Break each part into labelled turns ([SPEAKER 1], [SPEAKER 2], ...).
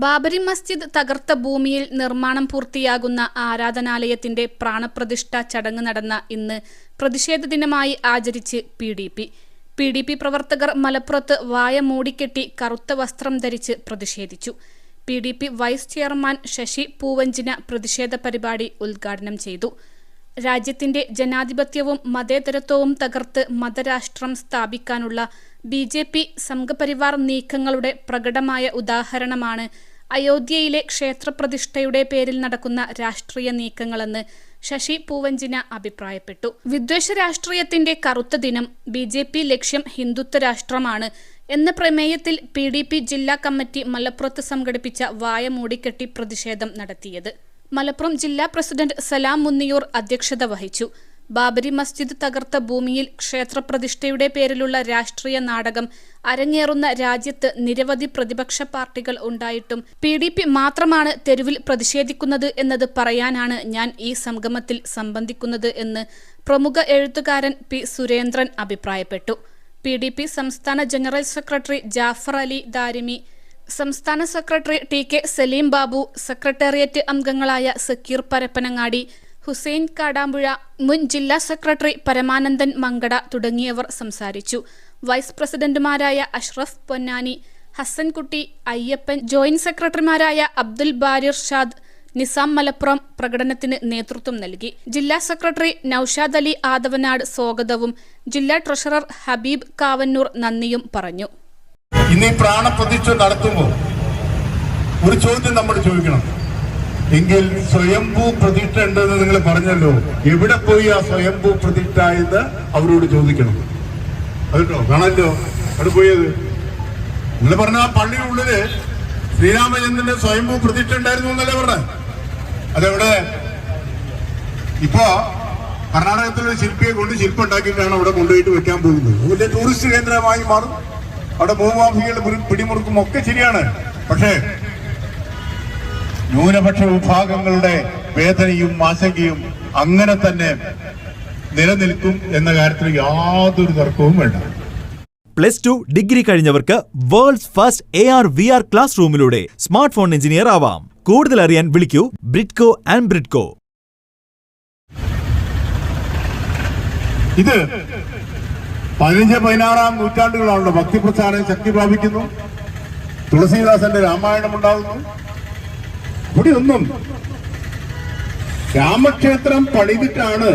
[SPEAKER 1] ബാബരി മസ്ജിദ് തകർത്ത ഭൂമിയിൽ നിർമ്മാണം പൂർത്തിയാകുന്ന ആരാധനാലയത്തിന്റെ പ്രാണപ്രതിഷ്ഠ ചടങ്ങ് നടന്ന ഇന്ന് പ്രതിഷേധ ദിനമായി ആചരിച്ച് PDP പ്രവർത്തകർ മലപ്പുറത്ത് വായ മൂടിക്കെട്ടി കറുത്ത വസ്ത്രം ധരിച്ച് പ്രതിഷേധിച്ചു. PDP വൈസ് ചെയർമാൻ ശശി പൂവഞ്ചിന പ്രതിഷേധ പരിപാടി ഉദ്ഘാടനം ചെയ്തു. രാജ്യത്തിന്റെ ജനാധിപത്യവും മതേതരത്വവും തകർത്ത് മതരാഷ്ട്രം സ്ഥാപിക്കാനുള്ള BJP സംഘപരിവാർ നീക്കങ്ങളുടെ പ്രകടമായ ഉദാഹരണമാണ് അയോധ്യയിലെ ക്ഷേത്രപ്രതിഷ്ഠയുടെ പേരിൽ നടക്കുന്ന രാഷ്ട്രീയ നീക്കങ്ങളെന്ന് ശശി പൂവഞ്ചിന അഭിപ്രായപ്പെട്ടു. വിദ്വേഷ രാഷ്ട്രീയത്തിന്റെ കറുത്ത ദിനം, BJP ലക്ഷ്യം ഹിന്ദുത്വ രാഷ്ട്രമാണ് എന്ന പ്രമേയത്തിൽ PDP ജില്ലാ കമ്മിറ്റി മലപ്പുറത്ത് സംഘടിപ്പിച്ച വായ മൂടിക്കെട്ടി പ്രതിഷേധം നടത്തിയത്. മലപ്പുറം ജില്ലാ പ്രസിഡന്റ് സലാം മുന്നിയൂർ അധ്യക്ഷത വഹിച്ചു. ബാബരി മസ്ജിദ് തകർത്ത ഭൂമിയിൽ ക്ഷേത്രപ്രതിഷ്ഠയുടെ പേരിലുള്ള രാഷ്ട്രീയ നാടകം അരങ്ങേറുന്ന രാജ്യത്ത് നിരവധി പ്രതിപക്ഷ പാർട്ടികൾ ഉണ്ടായിട്ടും PDP മാത്രമാണ് തെരുവിൽ പ്രതിഷേധിക്കുന്നത് എന്നത് പറയാനാണ് ഞാൻ ഈ സംഗമത്തിൽ സംബന്ധിക്കുന്നത് എന്ന് പ്രമുഖ എഴുത്തുകാരൻ P. സുരേന്ദ്രൻ അഭിപ്രായപ്പെട്ടു. PDP സംസ്ഥാന ജനറൽ സെക്രട്ടറി ജാഫർ അലി ദാരിമി, സംസ്ഥാന secretary TK Saleem Babu, secretariat അംഗങ്ങളായ സക്കീർ പരപ്പനങ്ങാടി, ഹുസൈൻ കാടാമ്പുഴ, മുൻ ജില്ലാ സെക്രട്ടറി പരമാനന്ദൻ മങ്കട തുടങ്ങിയവർ സംസാരിച്ചു. വൈസ് പ്രസിഡന്റുമാരായ അഷ്റഫ് പൊന്നാനി, ഹസൻകുട്ടി, അയ്യപ്പൻ, ജോയിന്റ് സെക്രട്ടറിമാരായ അബ്ദുൽ ബാരിർ ഷാദ്, നിസാം മലപ്പുറം പ്രകടനത്തിന് നേതൃത്വം നൽകി. ജില്ലാ സെക്രട്ടറി നൌഷാദ് അലി ആദവനാട് സ്വാഗതവും ജില്ലാ ട്രഷറർ ഹബീബ് കാവന്നൂർ നന്ദിയും പറഞ്ഞു.
[SPEAKER 2] ഇന്ന് ഈ പ്രാണപ്രതിഷ്ഠ നടത്തുമ്പോൾ ഒരു ചോദ്യം നമ്മൾ ചോദിക്കണം. എങ്കിൽ സ്വയംഭൂ പ്രതിഷ്ഠ ഉണ്ടെന്ന് നിങ്ങൾ പറഞ്ഞല്ലോ, എവിടെ പോയി ആ സ്വയംഭൂ പ്രതിഷ്ഠ എന്ന് അവരോട് ചോദിക്കണം. അതോ കാണല്ലോ അവിടെ പോയത്. നിങ്ങൾ പറഞ്ഞ ആ പള്ളിയുള്ളില് ശ്രീരാമചന്ദ്രന്റെ സ്വയംഭൂ പ്രതിഷ്ഠ ഉണ്ടായിരുന്നു എന്നല്ലേ പറഞ്ഞ? അതെവിടെ? ഇപ്പോ കർണാടകത്തിലെ ശില്പിയെ കൊണ്ട് ശില്പം ഉണ്ടാക്കിയിട്ടാണ് അവിടെ കൊണ്ടുപോയിട്ട് വെക്കാൻ പോകുന്നത്. അതിന്റെ ടൂറിസ്റ്റ് കേന്ദ്രമായി മാറും. അവിടെ ഭൂമാഫികളുടെ പിടിമുറുക്കും ഒക്കെ ശരിയാണ്. പക്ഷേ ന്യൂനപക്ഷ വിഭാഗങ്ങളുടെ വേദനയും ആശങ്കയും അങ്ങനെ തന്നെ നിലനിൽക്കും എന്ന കാര്യത്തിൽ യാതൊരു തർക്കവും വേണ്ട.
[SPEAKER 3] +2 ഡിഗ്രി കഴിഞ്ഞവർക്ക് വേൾഡ്സ് ഫസ്റ്റ് AR/VR ക്ലാസ് റൂമിലൂടെ സ്മാർട്ട് ഫോൺ എഞ്ചിനീയർ ആവാം. കൂടുതൽ അറിയാൻ വിളിക്കൂ ബ്രിഡ്കോ ആൻഡ് ബ്രിഡ്കോ.
[SPEAKER 2] ഇത് 15-16 നൂറ്റാണ്ടുകളാണല്ലോ ഭക്തിപ്രസ്ഥാനം ശക്തി പ്രാപിക്കുന്നു. തുളസീദാസന്റെ രാമായണം ഉണ്ടാകുന്നു. ഇവിടെ ഒന്നും രാമക്ഷേത്രം പണിതിട്ടാണ്,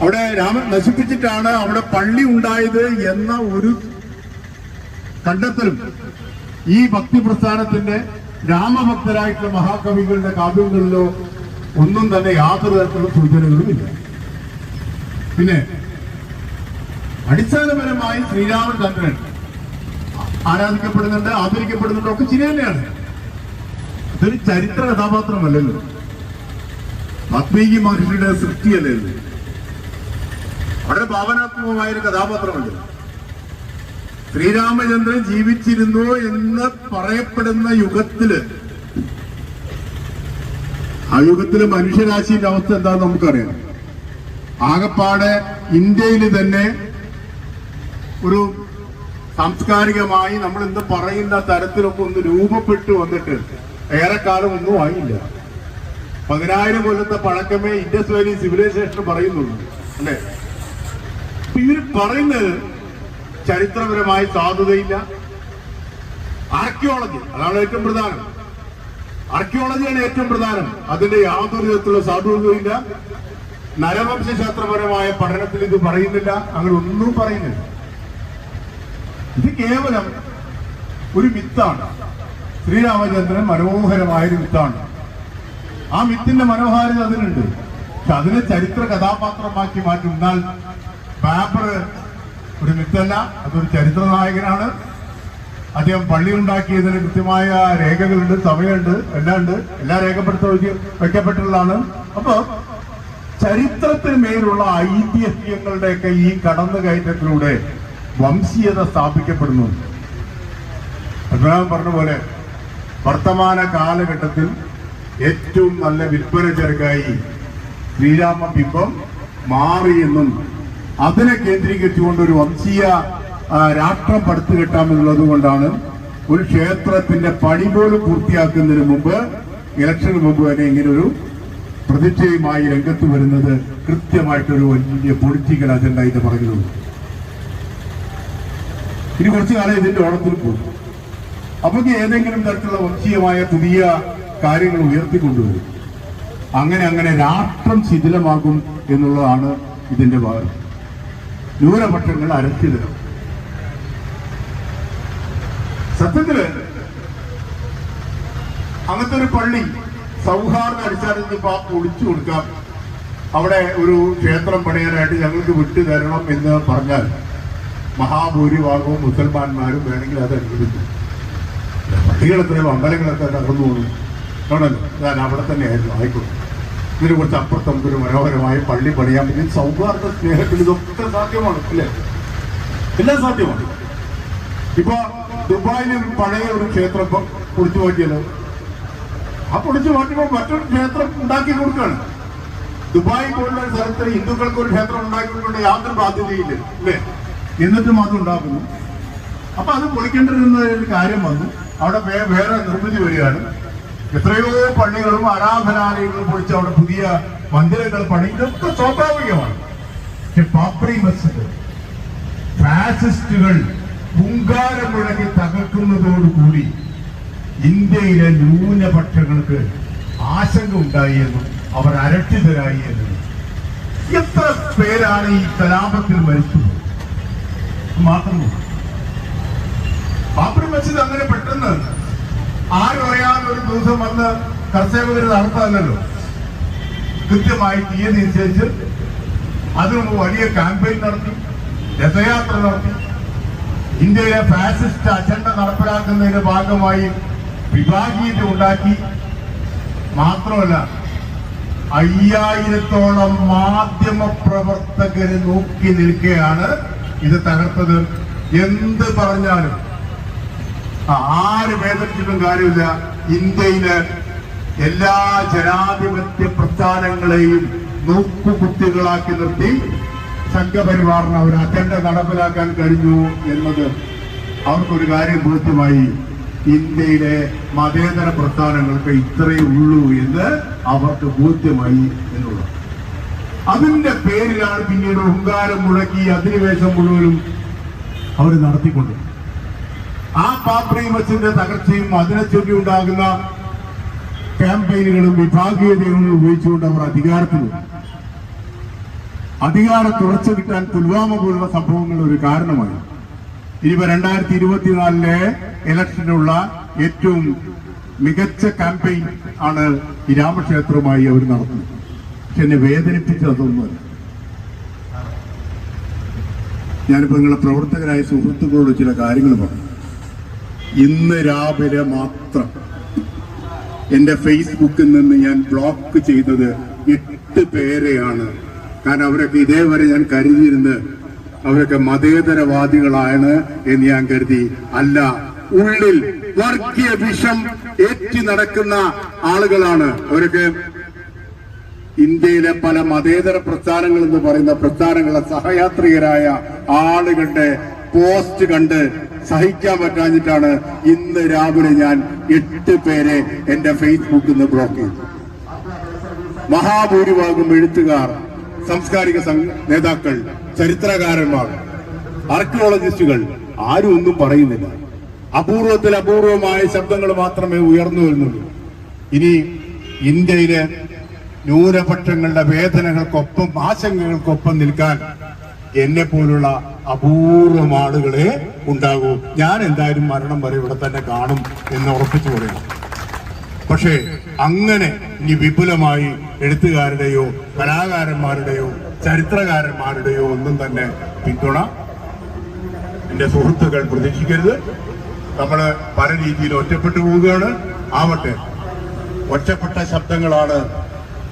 [SPEAKER 2] അവിടെ രാമൻ നശിപ്പിച്ചിട്ടാണ് അവിടെ പള്ളി ഉണ്ടായത് എന്ന ഒരു കണ്ടെത്തലും ഈ ഭക്തിപ്രസ്ഥാനത്തിന്റെ രാമഭക്തരായിട്ടുള്ള മഹാകവികളുടെ കാവ്യങ്ങളിലോ ഒന്നും തന്നെ യാതൊരു തരത്തിലുള്ള സൂചനകളുമില്ല. പിന്നെ അടിസ്ഥാനപരമായി ശ്രീരാമചന്ദ്രൻ ആരാധിക്കപ്പെടുന്നുണ്ട്, ആദരിക്കപ്പെടുന്നുണ്ട്, ഒക്കെ ശരി തന്നെയാണ്. ഇതൊരു ചരിത്ര കഥാപാത്രമല്ലല്ലോ, വാൽമീകി മഹർഷിയുടെ സൃഷ്ടിയല്ലല്ലോ, വളരെ ഭാവനാത്മകമായൊരു കഥാപാത്രമല്ലോ. ശ്രീരാമചന്ദ്രൻ ജീവിച്ചിരുന്നു എന്ന് പറയപ്പെടുന്ന യുഗത്തില്, ആ യുഗത്തില് മനുഷ്യരാശിയുടെ അവസ്ഥ എന്താണെന്ന് നമുക്കറിയാം. ആകപ്പാടെ ഇന്ത്യയിൽ തന്നെ ഒരു സാംസ്കാരികമായി നമ്മൾ ഇന്ന് പറയുന്ന തരത്തിലൊക്കെ ഒന്ന് രൂപപ്പെട്ടു വന്നിട്ട് ഏറെക്കാലം ഒന്നും ആയില്ല. 10,000 കൊല്ലത്തെ പഴക്കമേ ഇൻഡസ് വാലി സിവിലൈസേഷൻ പറയുന്നുള്ളൂ, അല്ലെ? ഇവർ പറയുന്നത് ചരിത്രപരമായി സാധുതയില്ല. ആർക്കിയോളജി, അതാണ് ഏറ്റവും പ്രധാനം. ആർക്കിയോളജിയാണ് ഏറ്റവും പ്രധാനം. അതിന്റെ യാതൊരു വിധത്തിലുള്ള സാധുതയില്ല. നരവംശാസ്ത്രപരമായ പഠനത്തിൽ ഇത് പറയുന്നില്ല, അങ്ങനെ ഒന്നും പറയുന്നില്ല. ഇത് കേവലം ഒരു മിത്താണ്. ശ്രീരാമചന്ദ്രൻ മനോഹരമായൊരു മിത്താണ്. ആ മിത്തിന്റെ മനോഹാരിത അതിനുണ്ട്. പക്ഷെ അതിനെ ചരിത്ര കഥാപാത്രമാക്കി മാറ്റും. എന്നാൽ ബാബർ ഒരു മിത്തല്ല, അതൊരു ചരിത്ര നായകനാണ്. അദ്ദേഹം പള്ളി ഉണ്ടാക്കിയതിന് കൃത്യമായ രേഖകളുണ്ട്, സമയമുണ്ട്, എല്ലാം ഉണ്ട്, എല്ലാം വയ്ക്കപ്പെട്ടുള്ളതാണ്. അപ്പൊ ചരിത്രത്തിന് മേലുള്ള ഐതിഹ്യങ്ങളുടെയൊക്കെ ഈ കടന്നുകയറ്റത്തിലൂടെ വംശീയത സ്ഥാപിക്കപ്പെടുന്നു. അബ്രഹാം പറഞ്ഞ പോലെ വർത്തമാന കാലഘട്ടത്തിൽ ഏറ്റവും നല്ല വിൽപ്പന ചെറുക്കായി ശ്രീരാമ ബിംബം മാറിയെന്നും അതിനെ കേന്ദ്രീകരിച്ചുകൊണ്ട് ഒരു വംശീയ രാഷ്ട്രം പടുത്തുകെട്ടാമെന്നുള്ളത് കൊണ്ടാണ് ഒരു ക്ഷേത്രത്തിന്റെ പണി പോലും പൂർത്തിയാക്കുന്നതിന് മുമ്പ്, ഇലക്ഷന് മുമ്പ് തന്നെ ഇങ്ങനെ ഒരു പ്രതിഷ്ഠയുമായി രംഗത്ത് വരുന്നത് കൃത്യമായിട്ടൊരു വലിയ പൊളിറ്റിക്കൽ അജണ്ട ഇത് പറയുന്നുള്ളൂ. ഇനി കുറച്ചു കാലം ഇതിന്റെ ഓണത്തിൽ പോകും. അപ്പൊ ഏതെങ്കിലും തരത്തിലുള്ള വംശീയമായ പുതിയ കാര്യങ്ങൾ ഉയർത്തിക്കൊണ്ടുവരും. അങ്ങനെ രാഷ്ട്രം ശിഥിലമാകും എന്നുള്ളതാണ് ഇതിന്റെ ഭാഗം. ന്യൂനപക്ഷങ്ങൾ അരച്ചിടും. സത്യത്തില് അങ്ങനത്തെ ഒരു പള്ളി സൗഹാർദ്ദ അടിസ്ഥാനത്തിൽ ഒളിച്ചു കൊടുക്കാം, അവിടെ ഒരു ക്ഷേത്രം പണിയാനായിട്ട് ഞങ്ങൾക്ക് വിട്ടു തരണം എന്ന് പറഞ്ഞാൽ മഹാഭൂരിഭാഗവും മുസൽമാന്മാരും വേണമെങ്കിൽ അത് അനുവദിക്കും. പള്ളികളെത്രയോ അമ്പലങ്ങളൊക്കെ തകർന്നു പോകുന്നു ആണല്ലോ. ഞാൻ അവിടെ തന്നെയായിരുന്നു. ആയിക്കോട്ടെ, ഇതിനെ കുറിച്ച് അപ്പുറത്ത് നമുക്കൊരു മനോഹരമായ പള്ളി പണിയാൻ പറ്റും. സൗഹാർദ്ദ സ്നേഹത്തിൽ ഇതൊക്കെ സാധ്യമാണ്, അല്ലേ? എല്ലാം സാധ്യമാണ്. ഇപ്പൊ ദുബായിൽ പഴയ ഒരു ക്ഷേത്രം ഇപ്പം പൊളിച്ചു മാറ്റിയല്ലോ. ആ പൊളിച്ചു മാറ്റുമ്പോൾ മറ്റൊരു ക്ഷേത്രം ഉണ്ടാക്കി കൊടുക്കുകയാണ്. ദുബായ് പോലുള്ള ഒരു സ്ഥലത്ത് ഹിന്ദുക്കൾക്ക് ഒരു ക്ഷേത്രം ഉണ്ടാക്കിക്കൊണ്ട് യാതൊരു ബാധ്യതയില്ല, അല്ലേ? എന്നിട്ടും അത് ഉണ്ടാക്കുന്നു. അപ്പൊ അത് പൊളിക്കേണ്ടിരുന്ന ഒരു കാര്യം വന്നു. അവിടെ വേറെ നിർമ്മിതി വരികയാണ്. എത്രയോ പള്ളികളും ആരാധനാലയങ്ങളും പൊളിച്ച് അവിടെ പുതിയ മന്ദിരങ്ങൾ പണി, ഇതൊക്കെ സ്വാഭാവികമാണ്. പക്ഷെ ബാബറി മസ്ജിദ് ഫാസിസ്റ്റുകൾ ഹുങ്കാരം മുഴങ്ങി തകർക്കുന്നതോടുകൂടി ഇന്ത്യയിലെ ന്യൂനപക്ഷങ്ങൾക്ക് ആശങ്ക ഉണ്ടായി എന്നും അവർ അരക്ഷിതരായി എന്നും. എത്ര പേരാണ് ഈ കലാപത്തിൽ മരിച്ചത് മാത്രമോ? ബാബറി മസ്ജിദ് അങ്ങനെ പെട്ടെന്ന് ആരും അറിയാതെ ഒരു ദിവസം വന്ന് കർഷകർ നടത്താനല്ലോ. കൃത്യമായി തീയതി നിശ്ചയിച്ച് അതിന് വലിയ ക്യാമ്പയിൻ നടത്തി, രഥയാത്ര നടത്തി. ഇന്ത്യയിലെ ഫാസിസ്റ്റ് അജണ്ട നടപ്പിലാക്കുന്നതിന്റെ ഭാഗമായി വിഭാഗീയത ഉണ്ടാക്കി. മാത്രമല്ല 5000-ഓളം മാധ്യമ പ്രവർത്തകര് നോക്കി നിൽക്കുകയാണ് ഇത് തകർത്തത്. എന്ത് പറഞ്ഞാലും ആര് വേദനിച്ചിട്ടും കാര്യമില്ല. ഇന്ത്യയിലെ എല്ലാ ജനാധിപത്യ പ്രസ്ഥാനങ്ങളെയും നോക്കുകുത്തികളാക്കി നിർത്തി സംഘപരിവാറിന് അവർ അജണ്ട നടപ്പിലാക്കാൻ കഴിഞ്ഞു എന്നത് അവർക്കൊരു കാര്യം ബോധ്യമായി. ഇന്ത്യയിലെ മതേതര പ്രസ്ഥാനങ്ങൾക്ക് ഇത്രയേ ഉള്ളൂ എന്ന് അവർക്ക് ബോധ്യമായി എന്നുള്ളത്. അതിന്റെ പേരിലാണ് പിന്നീട് ഹുങ്കാരം മുഴക്കി അധിനിവേശം മുഴുവനും അവർ നടത്തിക്കൊണ്ട് ആ ബാബറി മസ്ജിദിന്റെ തകർച്ചയും അതിനെ ചൊല്ലി ഉണ്ടാകുന്ന ക്യാമ്പയിനുകളും വിഭാഗീയതകളും ഉപയോഗിച്ചുകൊണ്ട് അവർ അധികാരം തുടച്ചു കിട്ടാൻ പുൽവാമ പോലുള്ള സംഭവങ്ങൾ ഒരു കാരണമായി. ഇനിയിപ്പോ 2024 ഇലക്ഷനുള്ള ഏറ്റവും മികച്ച ക്യാമ്പയിൻ ആണ് ഈ രാമക്ഷേത്രവുമായി അവർ നടത്തുന്നത്. പക്ഷെ എന്നെ വേദനിപ്പിച്ചതൊന്നുമല്ല. ഞാനിപ്പോ നിങ്ങളെ പ്രവർത്തകരായ സുഹൃത്തുക്കളോട് ചില കാര്യങ്ങൾ പറഞ്ഞു. ഇന്ന് രാവിലെ മാത്രം എന്റെ ഫേസ്ബുക്കിൽ നിന്ന് ഞാൻ ബ്ലോക്ക് ചെയ്തത് 8 പേരെയാണ്. കാരണം അവരൊക്കെ ഇതേവരെ ഞാൻ കരുതിയിരുന്നത് അവരൊക്കെ മതേതരവാദികളാണ് എന്ന് ഞാൻ കരുതി. അല്ല, ഉള്ളിൽ വർഗീയ വിഷം ഏറ്റി നടക്കുന്ന ആളുകളാണ് അവരൊക്കെ. ഇന്ത്യയിലെ പല മതേതര പ്രസ്ഥാനങ്ങൾ എന്ന് പറയുന്ന പ്രസ്ഥാനങ്ങളുടെ സഹയാത്രികരായ ആളുകളുടെ പോസ്റ്റ് കണ്ട് സഹിക്കാൻ പറ്റാഞ്ഞിട്ടാണ് ഇന്ന് രാവിലെ ഞാൻ 8 പേരെ എന്റെ ഫേസ്ബുക്കിൽ നിന്ന് ബ്ലോക്ക് ചെയ്തു. മഹാഭൂരിഭാഗം എഴുത്തുകാർ, സാംസ്കാരിക നേതാക്കൾ, ചരിത്രകാരന്മാർ, ആർക്കിയോളജിസ്റ്റുകൾ ആരും ഒന്നും പറയുന്നില്ല. അപൂർവമായ ശബ്ദങ്ങൾ മാത്രമേ ഉയർന്നു വരുന്നുള്ളൂ. ഇനി ഇന്ത്യയിലെ ന്യൂനപക്ഷങ്ങളുടെ വേദനകൾക്കൊപ്പം ആശങ്കകൾക്കൊപ്പം നിൽക്കാൻ എന്നെ പോലുള്ള അപൂർവം ആളുകളെ ഉണ്ടാകൂ. ഞാൻ എന്തായാലും മരണം വരെ ഇവിടെ തന്നെ കാണും എന്ന് ഉറപ്പിച്ചു പറയണം. പക്ഷേ അങ്ങനെ ഇനി വിപുലമായി എഴുത്തുകാരുടെയോ കലാകാരന്മാരുടെയോ ചരിത്രകാരന്മാരുടെയോ ഒന്നും തന്നെ പിന്തുണ എന്റെ സുഹൃത്തുക്കൾ പ്രതീക്ഷിക്കരുത്. നമ്മള് പല രീതിയിൽ ഒറ്റപ്പെട്ടു പോവുകയാണ്. ആവട്ടെ, ഒറ്റപ്പെട്ട ശബ്ദങ്ങളാണ്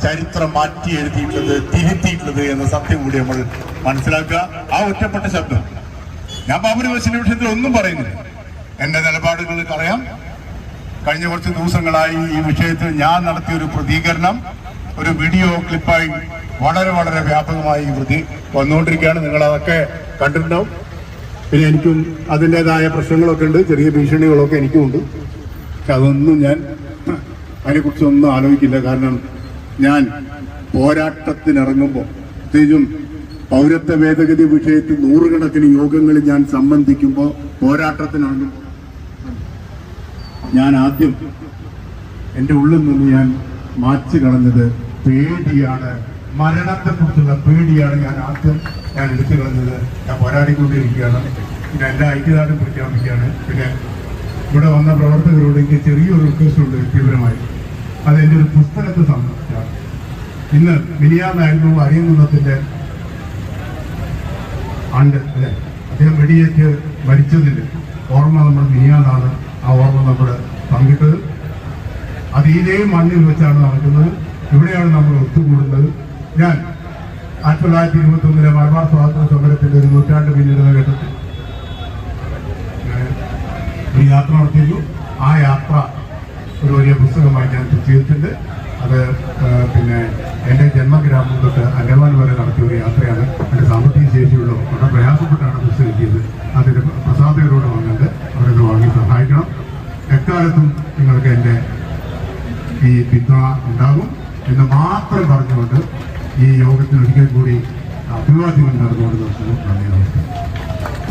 [SPEAKER 2] ചരിത്രം മാറ്റി എഴുതിയിട്ടുള്ളത്, തിരുത്തിയിട്ടുള്ളത് എന്ന സത്യം കൂടി നമ്മൾ മനസ്സിലാക്കുക. ആ ഒറ്റപ്പെട്ട ശബ്ദം, ഞാൻ ബാബറി മസ്ജിദിന്റെ വിഷയത്തിൽ ഒന്നും പറയുന്നില്ല. എന്റെ നിലപാടുകൾക്ക് അറിയാം. കഴിഞ്ഞ കുറച്ച് ദിവസങ്ങളായി ഈ വിഷയത്തിൽ ഞാൻ നടത്തിയ ഒരു പ്രതികരണം ഒരു വീഡിയോ ക്ലിപ്പായി വളരെ വ്യാപകമായി വന്നുകൊണ്ടിരിക്കുകയാണ്. നിങ്ങൾ അതൊക്കെ കണ്ടിട്ടുണ്ടാവും. പിന്നെ എനിക്കും അതിൻ്റെതായ പ്രശ്നങ്ങളൊക്കെ ഉണ്ട്, ചെറിയ ഭീഷണികളൊക്കെ എനിക്കും ഉണ്ട്. പക്ഷെ അതൊന്നും ഞാൻ അതിനെക്കുറിച്ചൊന്നും ആലോചിക്കില്ല. കാരണം ഞാൻ പോരാട്ടത്തിനിറങ്ങുമ്പോൾ, പ്രത്യേകിച്ചും പൗരത്വ ഭേദഗതി വിഷയത്തിൽ നൂറുകണക്കിന് യോഗങ്ങളിൽ ഞാൻ സംബന്ധിക്കുമ്പോൾ, പോരാട്ടത്തിനിറങ്ങുമ്പോൾ ഞാൻ ആദ്യം എൻ്റെ ഉള്ളിൽ നിന്ന് ഞാൻ മാച്ചു കളഞ്ഞത് പേടിയാണ്. മരണത്തെക്കുറിച്ചുള്ള പേടിയാണ് ഞാൻ എടുത്തു കളഞ്ഞത്. ഞാൻ പോരാടിക്കൊണ്ടിരിക്കുകയാണ്. പിന്നെ എല്ലാ ഐക്യദാർഢ്യം പ്രഖ്യാപിക്കുകയാണ്. പിന്നെ ഇവിടെ വന്ന പ്രവർത്തകരോട് എനിക്ക് ചെറിയൊരു റിക്വസ്റ്റ് ഉണ്ട് വ്യക്തിപരമായി. അതെൻ്റെ ഒരു പുസ്തകത്തെ സംബന്ധിച്ചാണ്. ഇന്ന് മിനിയാന്നായിരുന്നു അരിയങ്കുന്നത്തിൻ്റെ ആണ്ട് അല്ലെ, അദ്ദേഹം വെടിയേറ്റ് മരിച്ചതിൻ്റെ ഓർമ്മ നമ്മൾ മിനിയാന്നാണ് ആ ഓർമ്മ നമ്മൾ പങ്കിട്ടത്. അത് ഇതേ മണ്ണിൽ വെച്ചാണ് നടക്കുന്നത്. ഇവിടെയാണ് നമ്മൾ ഒത്തുകൂടുന്നത്. ഞാൻ 1921 മലബാർ സ്വാതന്ത്ര്യ സമരത്തിന്റെ ഒരു നൂറ്റാണ്ട് പിന്നിടുന്ന ഘട്ടത്തിൽ ഒരു യാത്ര നടത്തിയിരുന്നു. ആ യാത്ര ഒരു വലിയ പുസ്തകമായി ഞാൻ ചെയ്തിട്ടുണ്ട്. അത് പിന്നെ എൻ്റെ ജന്മഗ്രാമം തൊട്ട് അലവാൻ വരെ നടത്തിയ ഒരു യാത്രയാണ്. എൻ്റെ സാമ്പത്തിക ശേഷിയുള്ള വളരെ പ്രയാസപ്പെട്ടാണ് പുസ്തകം ചെയ്തത്. അതിൻ്റെ പ്രസാദകരോട് വാങ്ങുന്നത് അവരത് വാങ്ങി സഹായിക്കണം. എക്കാലത്തും നിങ്ങൾക്ക് എൻ്റെ ഈ പിന്തുണ ഉണ്ടാകും എന്ന് മാത്രം പറഞ്ഞുകൊണ്ട് ഈ യോഗത്തിൽ ഒരിക്കൽ കൂടി അഭിവാദ്യങ്ങൾ നടന്നുകൊണ്ട് നിർത്തുന്നു. നന്ദി, നമസ്കാരം.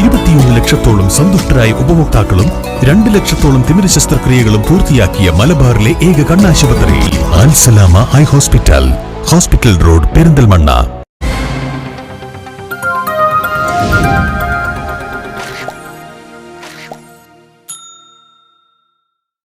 [SPEAKER 4] 21 ലക്ഷത്തോളം സന്തുഷ്ടരായ ഉപഭോക്താക്കളും 2 ലക്ഷത്തോളം തിമിര ശസ്ത്രക്രിയകളും പൂർത്തിയാക്കിയ മലബാറിലെ ഏക കണ്ണാശുപത്രി Al Salama eye hospital, hospital road, Perinthalmanna.